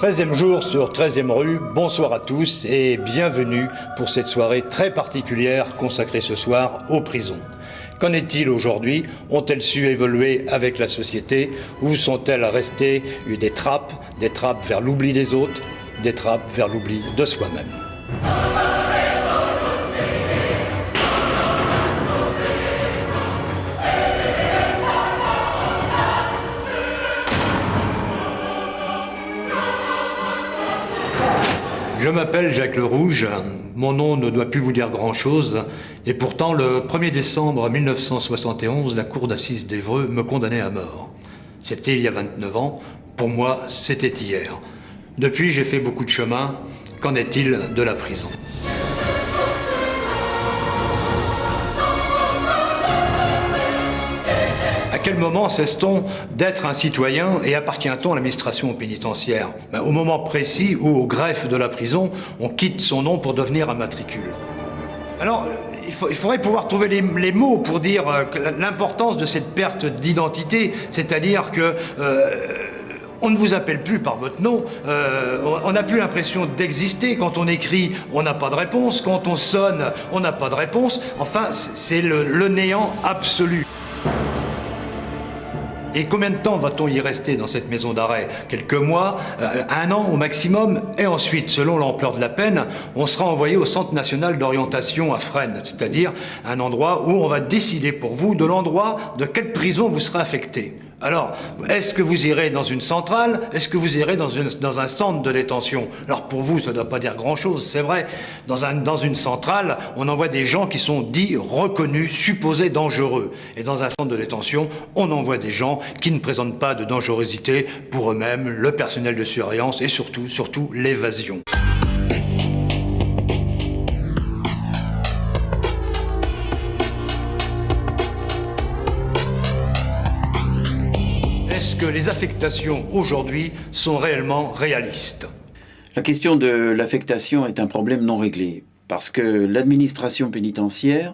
13e jour sur 13e rue, bonsoir à tous et bienvenue pour cette soirée très particulière consacrée ce soir aux prisons. Qu'en est-il aujourd'hui? Ont-elles su évoluer avec la société ou sont-elles restées des trappes vers l'oubli des autres, des trappes vers l'oubli de soi-même? Je m'appelle Jacques Le Rouge, mon nom ne doit plus vous dire grand-chose, et pourtant le 1er décembre 1971, la cour d'assises d'Évreux me condamnait à mort. C'était il y a 29 ans, pour moi c'était hier. Depuis j'ai fait beaucoup de chemin, qu'en est-il de la prison ? À quel moment cesse-t-on d'être un citoyen et appartient-on à l'administration pénitentiaire? Au moment précis où, au greffe de la prison, on quitte son nom pour devenir un matricule. Alors, il faudrait pouvoir trouver les mots pour dire l'importance de cette perte d'identité, c'est-à-dire que on ne vous appelle plus par votre nom, on n'a plus l'impression d'exister. Quand on écrit, on n'a pas de réponse. Quand on sonne, on n'a pas de réponse. Enfin, c'est le néant absolu. Et combien de temps va-t-on y rester dans cette maison d'arrêt? Quelques mois, un an au maximum, et ensuite, selon l'ampleur de la peine, on sera envoyé au Centre national d'orientation à Fresnes, c'est-à-dire un endroit où on va décider pour vous de l'endroit de quelle prison vous serez affecté. Alors, est-ce que vous irez dans une centrale? Est-ce que vous irez dans un centre de détention? Alors pour vous, ça ne doit pas dire grand-chose, c'est vrai. Dans une centrale, on envoie des gens qui sont dits reconnus, supposés dangereux. Et dans un centre de détention, on envoie des gens qui ne présentent pas de dangerosité pour eux-mêmes, le personnel de surveillance et surtout l'évasion. Est-ce que les affectations aujourd'hui sont réellement réalistes? La question de l'affectation est un problème non réglé, parce que l'administration pénitentiaire